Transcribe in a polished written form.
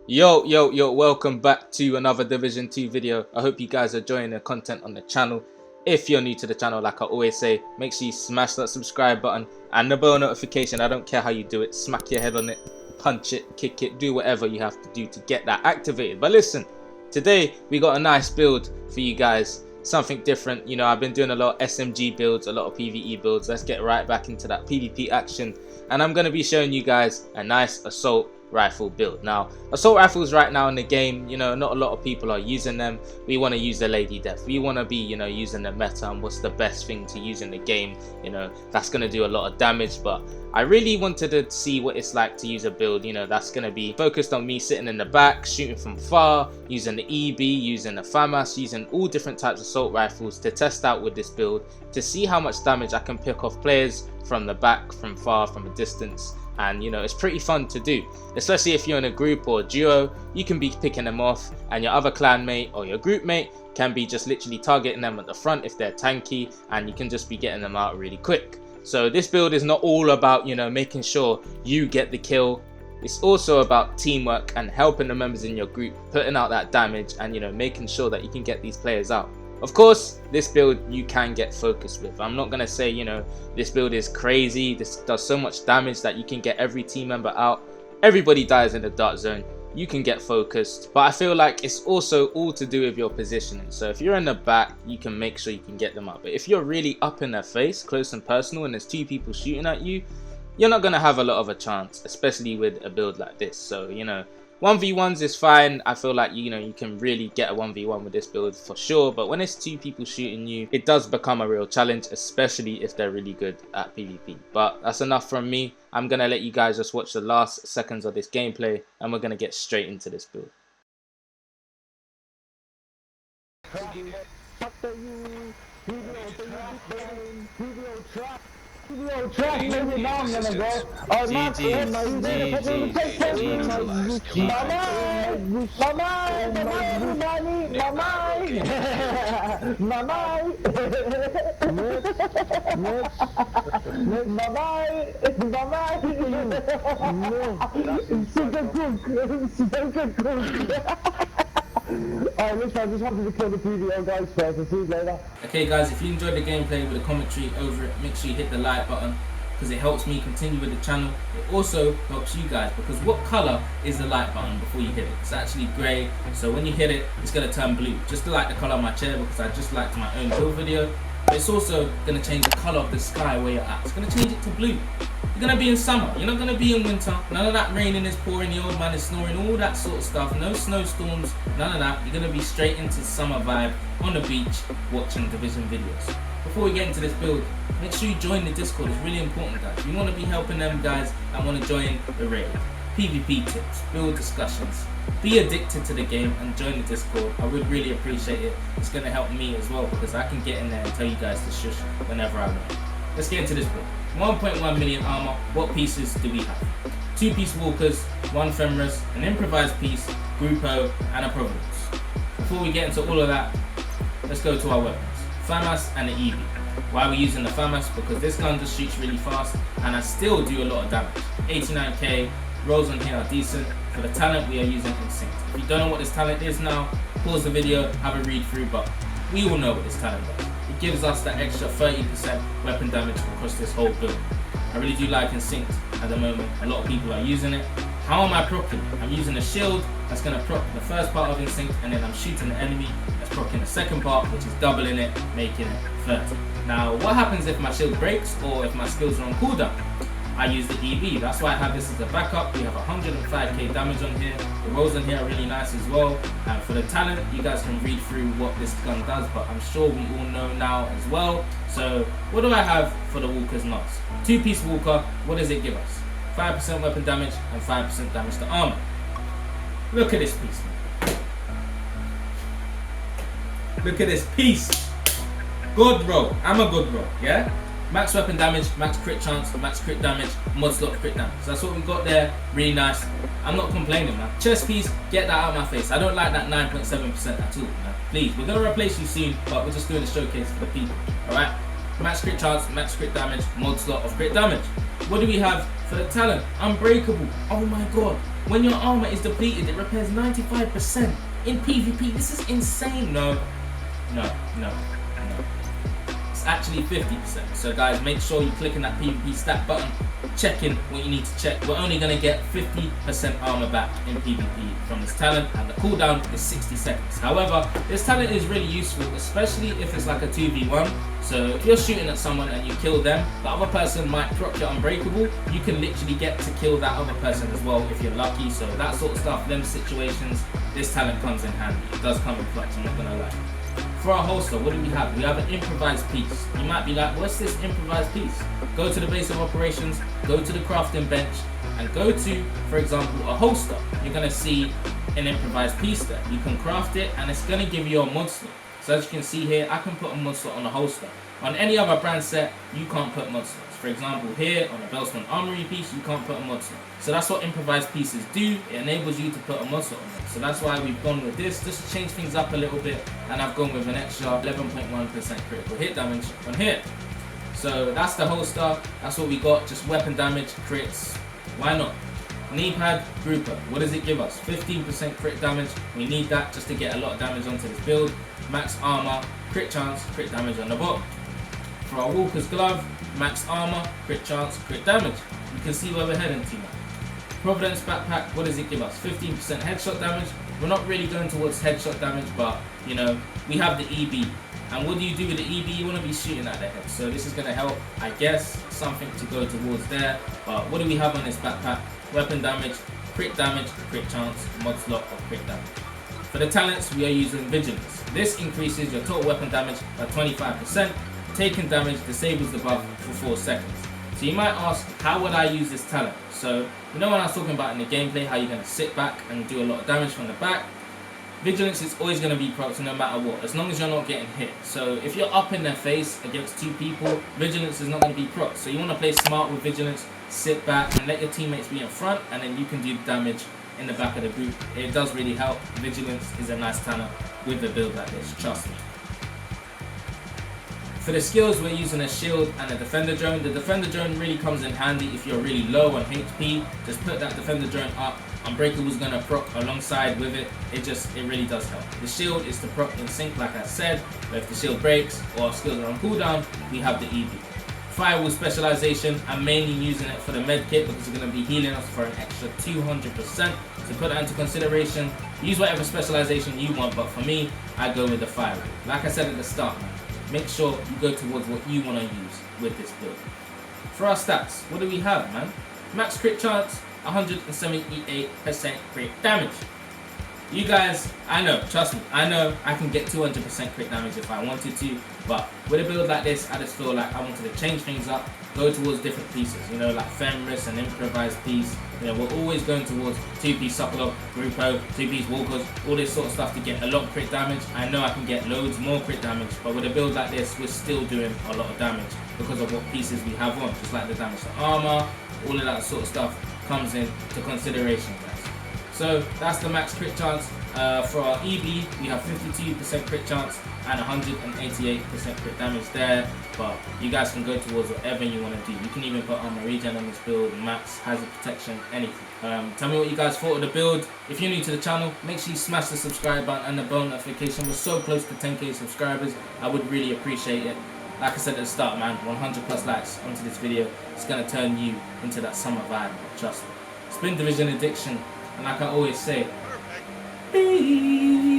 Yo, welcome back to another Division 2 video. I hope you guys are enjoying the content on the channel. If you're new to the channel, like I always say, make sure you smash that subscribe button and the bell notification. I don't care how you do it, smack your head on it, punch it, kick it, do whatever you have to do to get that activated. But listen, today we got a nice build for you guys, something different. You know, I've been doing a lot of SMG builds, a lot of PvE builds. Let's get right back into that PvP action, and I'm going to be showing you guys a nice assault rifle build. Now, assault rifles right now in the game, you know, not a lot of people are using them. We want to use the Lady Death. We want to be, you know, using the meta and what's the best thing to use in the game. You know, that's going to do a lot of damage, but I really wanted to see what it's like to use a build, you know, that's going to be focused on me sitting in the back, shooting from far, using the EB, using the FAMAS, using all different types of assault rifles to test out with this build, to see how much damage I can pick off players from the back, from far, from a distance. And you know, it's pretty fun to do, especially if you're in a group or a duo. You can be picking them off, and your other clan mate or your group mate can be just literally targeting them at the front if they're tanky, and you can just be getting them out really quick. So this build is not all about, you know, making sure you get the kill. It's also about teamwork and helping the members in your group, putting out that damage, and you know, making sure that you can get these players out. Of course, this build you can get focused with. I'm not going to say, you know, this build is crazy, this does so much damage that you can get every team member out. Everybody dies in the dark zone. You can get focused, but I feel like it's also all to do with your positioning. So if you're in the back, you can make sure you can get them out. But if you're really up in their face, close and personal, and there's two people shooting at you, you're not going to have a lot of a chance, especially with a build like this. So, you know, 1v1s is fine. I feel like, you know, you can really get a 1v1 with this build for sure, but when it's two people shooting you, it does become a real challenge, especially if they're really good at PvP. But that's enough from me. I'm gonna let you guys just watch the last seconds of this gameplay, and we're gonna get straight into this build. Maybe now I'm gonna go. Alright, listen, I just wanted to kill the PVO guys first. I'll see you later. Okay guys, if you enjoyed the gameplay with the commentary over it, make sure you hit the like button, because it helps me continue with the channel. It also helps you guys, because what color is the like button before you hit it? It's actually grey, so when you hit it, it's going to turn blue, just like the color of my chair, because I just liked my own build video. But it's also going to change the color of the sky where you're at. It's going to change it to blue. You're going to be in summer, you're not going to be in winter. None of that raining is pouring, the old man is snoring, all that sort of stuff. No snowstorms, none of that. You're going to be straight into summer vibe on the beach watching Division videos. Before we get into this build, make sure you join the Discord. It's really important, guys. You want to be helping them guys that want to join the raid. PvP tips, build discussions. Be addicted to the game and join the Discord. I would really appreciate it. It's going to help me as well, because I can get in there and tell you guys to shush whenever I want. Let's get into this build. 1.1 million armor. What pieces do we have? 2-piece walkers, 1 femoris, an improvised piece, Grupo, and a Providence. Before we get into all of that, let's go to our weapons. FAMAS and the EB. Why are we using the FAMAS? Because this gun just shoots really fast and I still do a lot of damage. 89k, rolls on here are decent. For the talent, we are using Instinct. If you don't know what this talent is now, pause the video, have a read through, but we all know what this talent does. It gives us that extra 30% weapon damage across this whole build. I really do like Instinct at the moment. A lot of people are using it. How am I proccing? I'm using a shield that's going to proc the first part of Instinct, and then I'm shooting the enemy that's proccing the second part, which is doubling it, making it 30. Now, what happens if my shield breaks or if my skills are on cooldown? I use the EB, that's why I have this as a backup. We have 105k damage on here. The rolls on here are really nice as well. And for the talent, you guys can read through what this gun does, but I'm sure we all know now as well. So what do I have for the walker's knots? 2-piece walker, what does it give us? 5% weapon damage and 5% damage to armor. Look at this piece, man. Look at this piece. Good roll, I'm a good roll, yeah? Max weapon damage, max crit chance, max crit damage, mod slot crit damage. So that's what we got there, really nice. I'm not complaining, man. Chest piece, get that out of my face. I don't like that 9.7% at all, man. Please, we're gonna replace you soon, but we're just doing a showcase for the people, alright? Max crit chance, max crit damage, mod slot of crit damage. What do we have For the talent, Unbreakable. Oh my god. When your armor is depleted, it repairs 95%. In PvP, this is insane. No. It's actually 50%. So guys, make sure you click on that PvP stat button, check in what you need to check. We're only going to get 50% armor back in PvP from this talent, and the cooldown is 60 seconds. However, this talent is really useful, especially if it's like a 2v1. So if you're shooting at someone and you kill them, the other person might proc your Unbreakable. You can literally get to kill that other person as well if you're lucky. So that sort of stuff, them situations, this talent comes in handy. It does come in clutch, I'm not going to lie. For our holster, what do we have? We have an improvised piece. You might be like, what's this improvised piece? Go to the base of operations, go to the crafting bench, and go to, for example, a holster. You're going to see an improvised piece there. You can craft it, and it's going to give you a mod slot. So as you can see here, I can put a mod slot on a holster. On any other brand set, you can't put mod slots. For example, here on a Bellstone Armory piece, you can't put a mod slot. So that's what improvised pieces do. It enables you to put a mod slot on them. So that's why we've gone with this, just to change things up a little bit. And I've gone with an extra 11.1% critical hit damage on here. So that's the holster. That's what we got. Just weapon damage, crits. Why not? Knee pad, grouper. What does it give us? 15% crit damage. We need that just to get a lot of damage onto this build. Max armor, crit chance, crit damage on the bottom. For our Walker's glove, max armor, crit chance, crit damage. You can see where we're heading to now. Providence backpack, what does it give us? 15% headshot damage. We're not really going towards headshot damage, but you know, we have the EB. And what do you do with the EB? You want to be shooting at the head. So this is going to help, I guess, something to go towards there. But what do we have on this backpack? Weapon damage, crit chance, mod slot of crit damage. For the talents, we are using Vigilance. This increases your total weapon damage by 25%. Taking damage disables the buff for 4 seconds. So you might ask, how would I use this talent? So, you know when I was talking about in the gameplay, how you're going to sit back and do a lot of damage from the back? Vigilance is always going to be proc no matter what, as long as you're not getting hit. So if you're up in their face against 2 people, Vigilance is not going to be proc. So you want to play smart with Vigilance, sit back and let your teammates be in front, and then you can do damage in the back of the group. It does really help. Vigilance is a nice talent with a build like this, trust me. For the skills, we're using a shield and a defender drone. The defender drone really comes in handy if you're really low on HP. Just put that defender drone up. Unbreakable is going to proc alongside with it. It really does help. The shield is to proc in sync, like I said, but if the shield breaks or skills are on cooldown, we have the EB. Firewall specialization, I'm mainly using it for the med kit because it's going to be healing us for an extra 200%. So put that into consideration. Use whatever specialization you want, but for me, I go with the firewall. Like I said at the start, man, make sure you go towards what you want to use with this build. For our stats, what do we have, man? Max crit chance, 178% crit damage. You guys, I know, trust me, I know I can get 200% crit damage if I wanted to, but with a build like this, I just feel like I wanted to change things up, go towards different pieces, you know, like Fenris and improvised piece. You know, we're always going towards 2-piece Sokolo, Grupo, 2-piece Walkers, all this sort of stuff to get a lot of crit damage. I know I can get loads more crit damage, but with a build like this, we're still doing a lot of damage because of what pieces we have on, just like the damage to armor, all of that sort of stuff comes into consideration, guys. So that's the max crit chance. For our EB, we have 52% crit chance and 188% crit damage there, but you guys can go towards whatever you want to do. You can even put armor regen on this build, max hazard protection, anything. Tell me what you guys thought of the build. If you're new to the channel, make sure you smash the subscribe button and the bell notification. We're so close to 10k subscribers. I would really appreciate it. Like I said at the start, man, 100 plus likes onto this video. It's going to turn you into that summer vibe, trust me. It's been Division Addiction, and like I always say, peace.